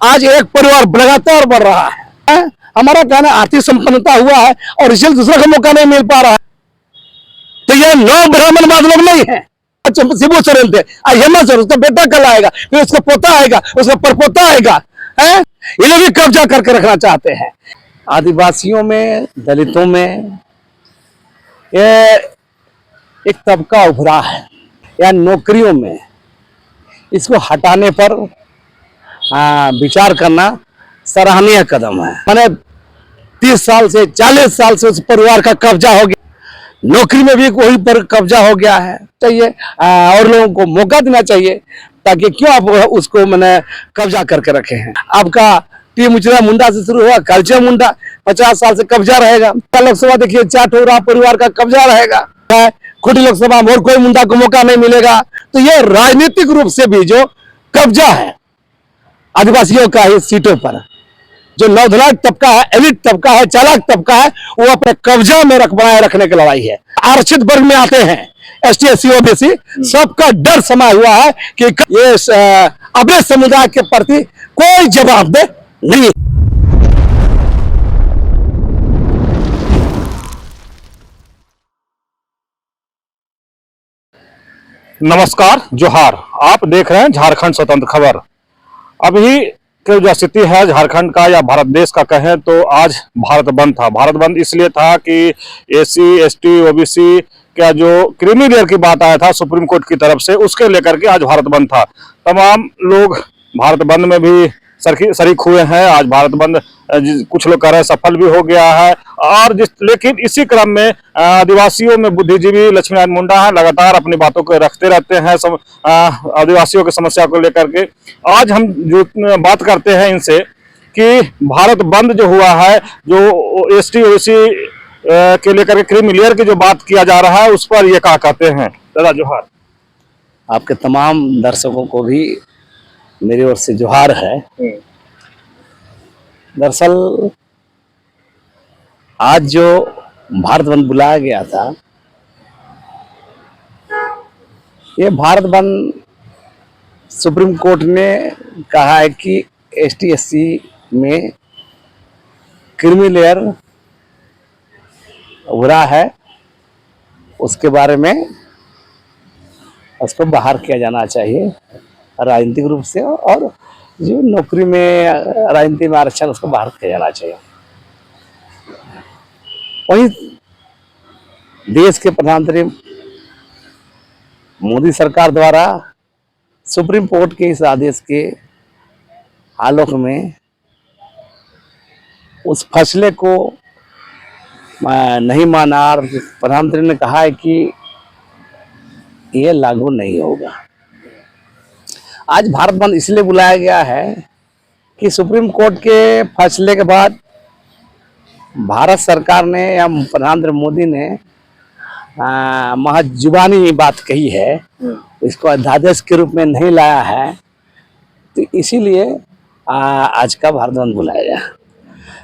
आज एक परिवार लगातार बढ़ रहा है। हमारा कहना आर्थिक संपन्नता हुआ है और इसलिए दूसरे को मौका नहीं मिल पा रहा है। तो ये नौ ब्राह्मणवाद लोग नहीं है। शिबू सोरेन थे, हेमंत सोरेन, उसका बेटा कल आएगा, फिर उसका पोता आएगा, उसका परपोता आएगा। ये लोग भी कब्जा करके रखना चाहते हैं। आदिवासियों में, दलितों में ये एक तबका उभरा है, या नौकरियों में इसको हटाने पर विचार करना सराहनीय कदम है। मैंने 30 साल से 40 साल से उस परिवार का कब्जा हो गया, नौकरी में भी वही पर कब्जा हो गया है। चाहिए और लोगों को मौका देना चाहिए, ताकि क्यों आप उसको मैंने कब्जा करके रखे हैं। आपका टी मुचरा मुंडा से शुरू हुआ, कलचे मुंडा 50 साल से कब्जा रहेगा। लोकसभा देखिए 4 ठोरा परिवार का कब्जा रहेगा। खुटी लोकसभा में और कोई मुंडा को मौका नहीं मिलेगा। तो ये राजनीतिक रूप से भी जो कब्जा है आदिवासियों का इस सीटों पर, जो नौधलाट तबका है, एलिट तबका है, चालाक तबका है, वो अपने कब्जा में बनाए रखने की लड़ाई है। आरक्षित वर्ग में आते हैं ST SC OBC, सबका डर समा हुआ है कि ये अबे समुदाय के प्रति कोई जवाबदेह नहीं। नमस्कार, जोहार। आप देख रहे हैं झारखंड स्वतंत्र खबर। अभी की जो स्थिति है झारखंड का या भारत देश का कहें तो आज भारत बंद था। भारत बंद इसलिए था कि SC ST OBC का जो क्रीमी लेयर की बात आया था सुप्रीम कोर्ट की तरफ से, उसके लेकर के आज भारत बंद था। तमाम लोग भारत बंद में भी शरीक हुए हैं। आज भारत बंद कुछ लोग कह रहे हैं सफल भी हो गया है। और लेकिन इसी क्रम में आदिवासियों में बुद्धिजीवी लक्ष्मीनारायण मुंडा है, लगातार अपनी बातों को रखते रहते हैं आदिवासियों की समस्या को लेकर के। आज हम जो बात करते हैं इनसे कि भारत बंद जो हुआ है, जो ST OBC के लेकर के क्रीमी लेयर की जो बात किया जा रहा है, उस पर ये क्या कहते हैं। दादा जोहार। आपके तमाम दर्शकों को भी मेरी ओर से जोहार है। दरअसल आज जो भारत बंद बुलाया गया था, ये भारत बंद सुप्रीम कोर्ट ने कहा है कि ST SC में क्रीमी लेयर उभरा है, उसके बारे में उसको बाहर किया जाना चाहिए राजनीतिक रूप से, और जो नौकरी में राजनीति में आरक्षण उसको बाहर किया जाना चाहिए। वहीं देश के प्रधानमंत्री मोदी सरकार द्वारा सुप्रीम कोर्ट के इस आदेश के आलोक में उस फैसले को नहीं माना और प्रधानमंत्री ने कहा है कि ये लागू नहीं होगा। आज भारत बंद इसलिए बुलाया गया है कि सुप्रीम कोर्ट के फैसले के बाद भारत सरकार ने या प्रधानमंत्री मोदी ने महज जुबानी बात कही है, इसको अध्यादेश के रूप में नहीं लाया है। तो इसीलिए आज का भारत बंद बुलाया गया।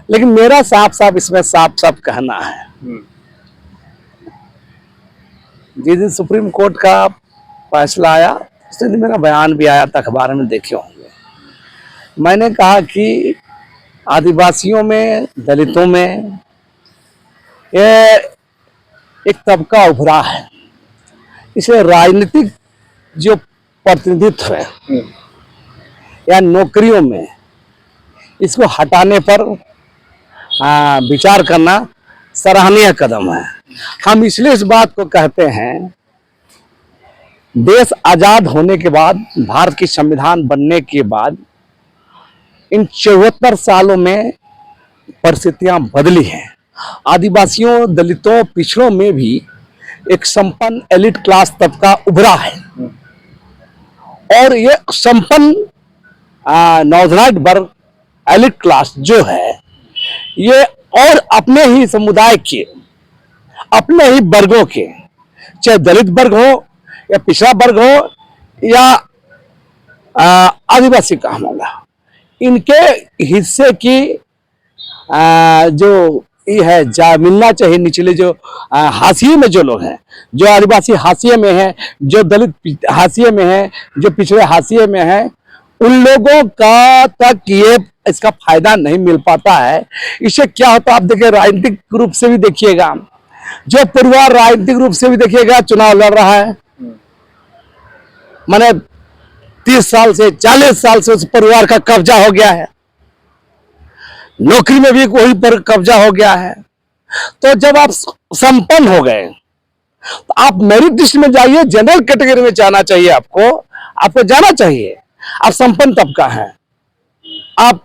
लेकिन मेरा इसमें साफ कहना है, जिस दिन सुप्रीम कोर्ट का फैसला आया उस दिन मेरा बयान भी आया था, अखबार में देखे होंगे। मैंने कहा कि आदिवासियों में, दलितों में ये एक तबका उभरा है, इसे राजनीतिक जो प्रतिनिधित्व है या नौकरियों में इसको हटाने पर विचार करना सराहनीय कदम है। हम इसलिए इस बात को कहते हैं, देश आजाद होने के बाद, भारत की संविधान बनने के बाद इन 74 सालों में परिस्थितियां बदली हैं। आदिवासियों, दलितों, पिछड़ों में भी एक संपन्न एलिट क्लास तबका उभरा है, और ये संपन्न नौधलाट वर्ग एलिट क्लास जो है, ये और अपने ही समुदाय के, अपने ही वर्गों के, चाहे दलित वर्ग हो या पिछड़ा वर्ग हो या आदिवासी का होगा, इनके हिस्से की जो ये है जा मिलना चाहिए। निचले जो हाशिए में जो लोग हैं, जो आदिवासी हाशिए में हैं, जो दलित हाशिए में हैं, जो पिछड़े हाशिए में हैं, उन लोगों का तक ये इसका फायदा नहीं मिल पाता है। इससे क्या होता है, आप देखिए राजनीतिक रूप से भी देखिएगा, जो परिवार राजनीतिक रूप से भी देखिएगा चुनाव लड़ रहा है, माने 30 साल से 40 साल से उस परिवार का कब्जा हो गया है, नौकरी में भी वही पर कब्जा हो गया है। तो जब आप संपन्न हो गए तो आप मेरिट लिस्ट में जाइए, जनरल कैटेगरी में जाना चाहिए, आपको जाना चाहिए। आप संपन्न तबका है, आप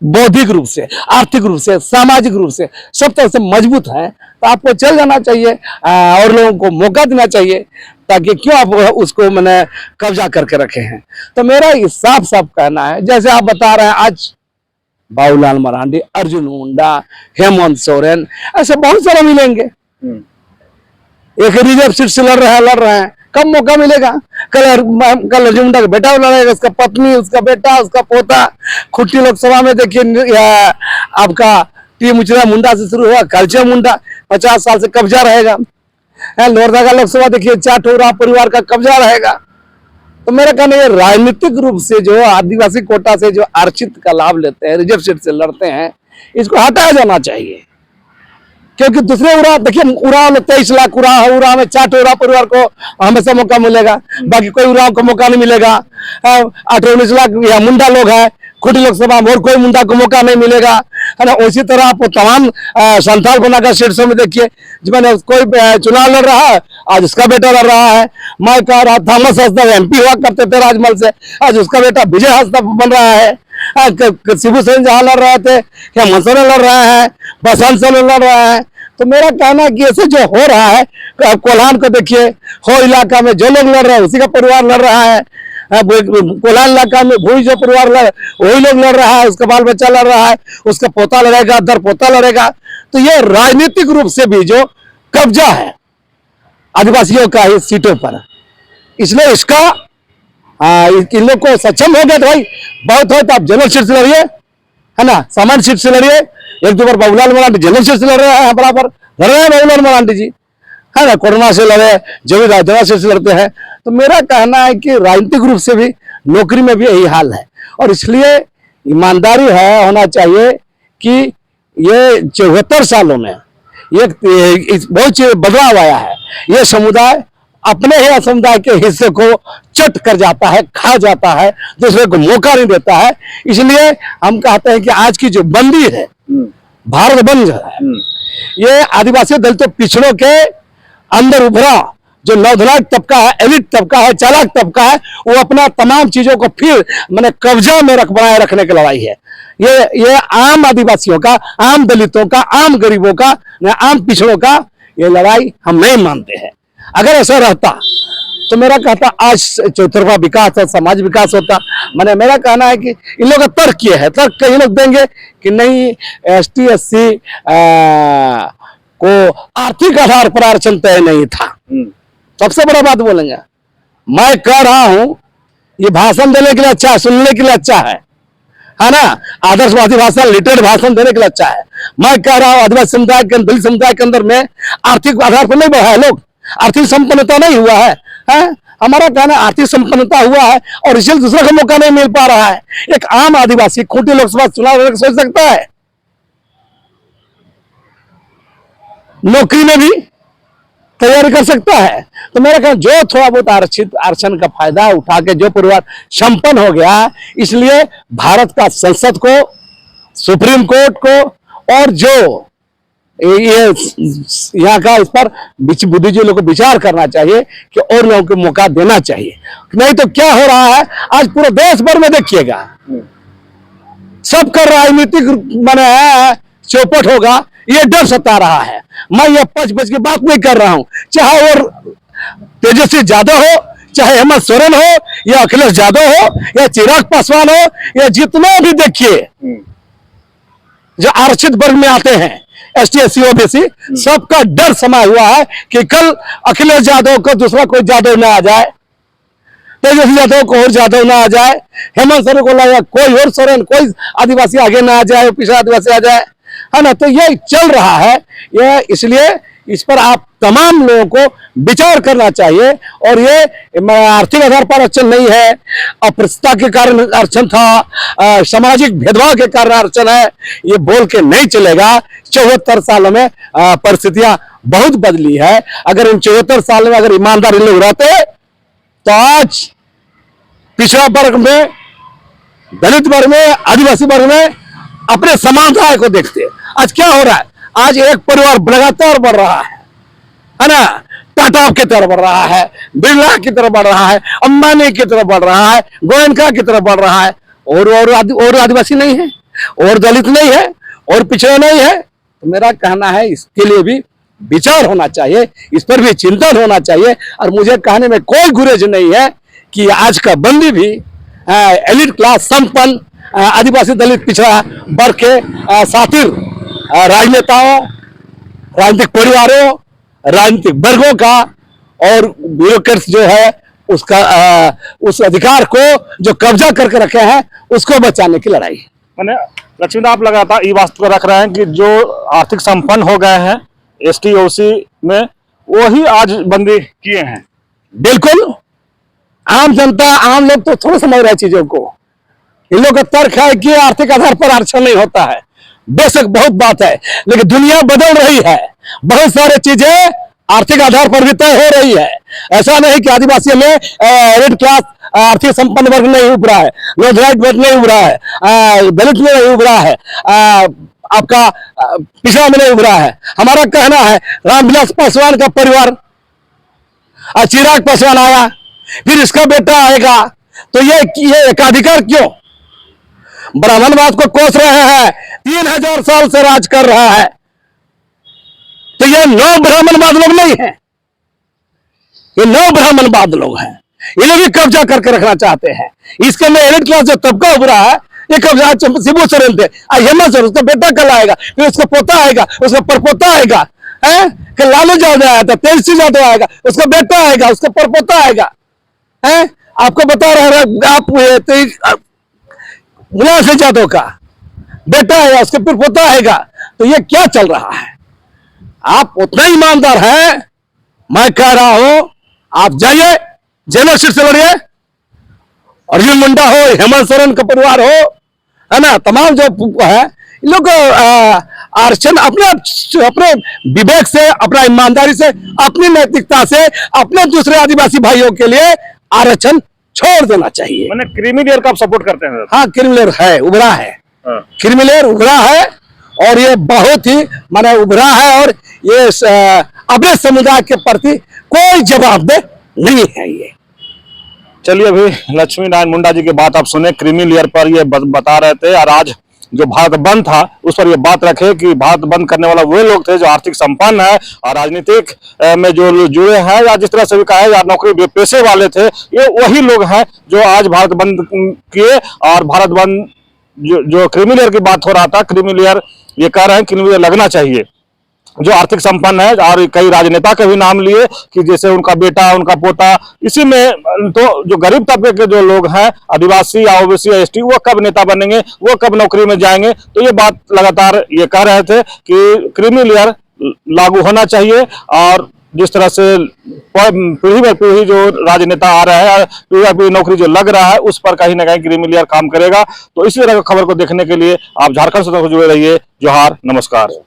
बौद्धिक रूप से, आर्थिक रूप से, सामाजिक रूप से सब तरह से मजबूत है, तो आपको चल जाना चाहिए और लोगों को मौका देना चाहिए, ताकि क्यों आप उसको मैंने कब्जा करके रखे हैं। तो मेरा साफ साफ कहना है, जैसे आप बता रहे हैं आज बाबूलाल मरांडी, अर्जुन मुंडा, हेमंत सोरेन, ऐसे बहुत सारे मिलेंगे। एक रिजर्व सीट से लड़ रहे हैं, कब मौका मिलेगा? कल अर्जुन मुंडा का बेटा लड़ेगा, उसका पत्नी, उसका बेटा, उसका पोता। खुट्टी लोकसभा में देखिए आपका टी मुंडा से शुरू हुआ, कलचे मुंडा 50 साल से कब्जा रहेगा। लोहरदगा लोकसभा देखिए 4 ठोरा परिवार का कब्जा रहेगा। तो मेरा कहना है राजनीतिक रूप से जो आदिवासी कोटा से जो आरक्षित का लाभ लेते हैं, रिजर्व सीट से लड़ते हैं, इसको हटाया जाना चाहिए। क्योंकि दूसरे उराव देखिए, उराव 23 लाख उराव में 4 ठोरा परिवार को हमेशा मौका मिलेगा, बाकी कोई उराव को मौका नहीं मिलेगा। 18-19 लाख या मुंडा लोग है खुटी लोकसभा में, और कोई मुंडा को मौका नहीं मिलेगा, है ना। उसी तरह आप तमाम संथाल बनाकर सीट्सों में देखिए, जिसमें कोई चुनाव लड़ रहा है, आज उसका बेटा लड़ रहा है। मैं कह रहा थॉमस हंसदा MP हुआ करते थे राजमहल से, आज उसका बेटा विजय हंसदा बन रहा है। शिबू सोरेन जहाँ लड़ रहे थे, हेमंत सोरेन लड़ रहे हैं, बसंत सोरेन लड़ रहे हैं। तो मेरा कहना है कि ऐसे जो हो रहा है, कोल्हान को देखिए, हो इलाका में जो लोग लड़ रहे हैं उसी का परिवार लड़ रहा है। कोल्हान इलाका में भूई जो परिवार वही लोग लड़ रहा है, उसका बाल बच्चा लड़ रहा है, उसका पोता लड़ेगा, दर पोता लड़ेगा। तो ये राजनीतिक रूप से भी जो कब्जा है आदिवासियों का इस सीटों पर, इसलिए इसका इन लोग को सक्षम हो गया तो भाई बहुत हो तो आप जनरल सीट से लड़िए, है ना, सामान्य सीट से लड़िए। 1-2 बार बाबूलाल मरांडी जनरल सीट से लड़ रहे हैं, बराबर लड़ रहे हैं बाबूलाल मरांडी जी, है ना, कोरोना से लड़े, जब जनरल सीट से लड़ते हैं। तो मेरा कहना है कि राजनीतिक रूप से भी नौकरी में भी यही हाल है, और इसलिए ईमानदारी है होना चाहिए कि ये 74 सालों में एक बहुत बदलाव आया है। ये समुदाय अपने ही समुदाय के हिस्से को चट कर जाता है, खा जाता है, दूसरे को मौका नहीं देता है। इसलिए हम कहते हैं कि आज की जो बंदी है, भारत बंद है, ये आदिवासी दलितों पिछड़ों के अंदर उभरा जो नौधलाक तबका है, एलिट तबका है, चालाक तबका है, वो अपना तमाम चीजों को फिर मैंने कब्जा में बनाए रखने की लड़ाई है। ये आम आदिवासियों का, आम दलितों का, आम गरीबों का, आम पिछड़ों का ये लड़ाई हम नहीं मानते हैं। अगर ऐसा रहता तो मेरा कहता आज चौतरफा विकास और समाज विकास होता। मैंने मेरा कहना है कि इन लोगों का तर्क ये है, तर्क कई लोग देंगे कि नहीं ST SC को आर्थिक आधार पर आरक्षण तय नहीं था। सबसे बड़ा बात बोलेंगे, मैं कह रहा हूं ये भाषण देने के लिए अच्छा है, सुनने के लिए अच्छा है ना, आदर्शवादी भाषण, लिटरेट भाषण देने के लिए अच्छा है। मैं कह रहा हूं आदिवासी समुदाय के, दलित समुदाय के अंदर में आर्थिक आधार पर नहीं बढ़ा है, लोग आर्थिक संपन्नता नहीं हुआ है। हमारा कहना आर्थिक संपन्नता हुआ है, और इसलिए दूसरा का मौका नहीं मिल पा रहा है। एक आम आदिवासी खूंटी लोकसभा चुनाव सोच सकता है, नौकरी में भी तैयारी कर सकता है। तो मेरा कहना जो थोड़ा बहुत आरक्षण का फायदा उठा के जो परिवार संपन्न हो गया, इसलिए भारत का संसद को, सुप्रीम कोर्ट को, और जो ये यहाँ का इस पर बुद्धिजीवियों को विचार करना चाहिए कि और लोगों को मौका देना चाहिए। नहीं तो क्या हो रहा है आज पूरे देश भर में देखिएगा, सबका राजनीतिक माने चौपट होगा, ये डर सता रहा है। मैं ये पच की बात नहीं कर रहा हूं, चाहे वो तेजस्वी यादव हो, चाहे हेमंत सोरेन हो, या अखिलेश यादव हो, या चिराग पासवान हो, या जितने भी देखिए जो आरक्षित वर्ग में आते हैं, ST SC OBC, सबका डर समा हुआ है कि कल अखिलेश यादव को दूसरा कोई यादव ना आ जाए, तेजस्वी यादव को और यादव ना आ जाए, हेमंत सोरेन को लगा कोई और सोरेन, कोई आदिवासी आगे ना आ जाए, पिछड़ा आदिवासी आ जाए, है ना। तो ये चल रहा है, ये इसलिए इस पर आप तमाम लोगों को विचार करना चाहिए। और ये आर्थिक आधार पर आरक्षण नहीं है, अपृष्टता के कारण आरक्षण था, सामाजिक भेदभाव के कारण आरक्षण है, ये बोल के नहीं चलेगा। 74 सालों में परिस्थितियां बहुत बदली है। अगर इन 74 साल में अगर ईमानदारी लोग रहते तो आज पिछड़ा वर्ग में, दलित वर्ग में, आदिवासी वर्ग में अपने समानता को देखते। आज क्या हो रहा है? आज एक परिवार लगातार बढ़ रहा है ना, टाटा की तरफ बढ़ रहा है, बिरला की तरफ बढ़ रहा है, अंबानी की तरफ बढ़ रहा है, गोयनका की तरफ बढ़ रहा है। और आदिवासी नहीं है, और दलित नहीं है, और पिछड़ा नहीं है। तो मेरा कहना है इसके लिए भी विचार होना चाहिए, इस पर भी चिंतन होना चाहिए। और मुझे कहने में कोई गुरेज नहीं है कि आज का बंदी भी एलिट क्लास, संपन्न, आदिवासी, दलित, पिछड़ा वर्ग के साथी राजनेताओं, राजनीतिक परिवारों, राजनीतिक वर्गों का और ब्यूरोक्रेट्स जो है उसका उस अधिकार को जो कब्जा करके रखे हैं उसको बचाने की लड़ाई। मैंने लक्ष्मी, आप लगातार ये बात को रख रहे हैं कि जो आर्थिक संपन्न हो गए हैं एसटी ओसी में, वही आज बंदी किए हैं। बिल्कुल, आम जनता, आम लोग तो थोड़ा समझ रहे हैं चीजों को। इन लोग का तर्क है कि आर्थिक आधार पर आरक्षण नहीं होता है। बेशक बहुत बात है, लेकिन दुनिया बदल रही है, बहुत सारी चीजें आर्थिक आधार पर भी तय हो रही है। ऐसा नहीं कि आदिवासी में एलिट क्लास, आर्थिक संपन्न वर्ग नहीं उभरा है, लो राइट वर्ग नहीं उभरा है, दलित में नहीं उभरा है, आपका पिछड़ा में नहीं उभरा है। हमारा कहना है रामविलास पासवान का परिवार, चिराग पासवान आया, फिर इसका बेटा आएगा, तो ये एकाधिकार क्यों? ब्राह्मणवाद को कोस रहे हैं, 3000 साल से राज कर रहा है। तो ये नौ ब्राह्मणवाद लोग नहीं है, ये नौ ब्राह्मणवाद लोग हैं। ये लोग भी कब्जा करके रखना चाहते हैं। इसके में एलिट क्लास जो तबका उभरा है, ये कब्जा शिबू सोरेन थे, हेमंत सोरेन, उसका बेटा कल आएगा, फिर उसका पोता आएगा, उसका परपोता आएगा, कि लालू यादव आया था, तेजस्वी यादव आएगा, उसका बेटा आएगा, उसका परपोता आएगा। आपको बता रहा आप मुलायम सिंह यादव का बेटा आएगा, उसके फिर पोता आएगा। तो ये क्या चल रहा है? आप उतना ईमानदार हैं, मैं कह रहा हूं आप जाइए जनरल सीट से लड़िए। अर्जुन मुंडा हो, हेमंत सोरेन का परिवार हो, है ना, तमाम जो है इन लोग आरक्षण अपने विवेक से, अपना ईमानदारी से, अपनी नैतिकता से अपने दूसरे आदिवासी भाइयों के लिए आरक्षण छोड़ देना चाहिए। मैंने क्रीमी लेयर का आप सपोर्ट करते हैं? हाँ, क्रीमी लेयर है, उभरा है, क्रीमी लेयर उभरा है, और ये बहुत ही माने उभरा है, और ये अपने समुदाय के प्रति कोई जवाबदेह नहीं है। ये चलिए, अभी लक्ष्मी नारायण मुंडा जी की बात आप सुने, क्रीमी लेयर पर ये बता रहे थे। और आज जो भारत बंद था उस पर ये बात रखे कि भारत बंद करने वाला वो लोग थे जो आर्थिक संपन्न है और राजनीतिक में जो जुड़े हैं, या जिस तरह से भी कहा है, या नौकरी पेशे वाले थे, ये वही लोग हैं जो आज भारत बंद किए। और भारत बंद जो क्रीमी लेयर की बात हो रहा था, क्रीमी लेयर ये कह रहे हैं क्रीमी लेयर लगना चाहिए जो आर्थिक संपन्न है। और कई राजनेता के भी नाम लिए कि जैसे उनका बेटा, उनका पोता, इसी में तो जो गरीब तबके के जो लोग हैं, आदिवासी या ओबीसी या एसटी, वो कब नेता बनेंगे, वो कब नौकरी में जाएंगे। तो ये बात लगातार ये कह रहे थे कि क्रीमी लेयर लागू होना चाहिए। और जिस तरह से पीढ़ी दर पीढ़ी जो राजनेता आ रहे हैं, पीढ़ी दर पीढ़ी नौकरी जो लग रहा है, उस पर कहीं ना कहीं क्रीमी लेयर काम करेगा। तो इसी तरह की खबर को देखने के लिए आप झारखंड से जुड़े रहिए। जोहार, नमस्कार।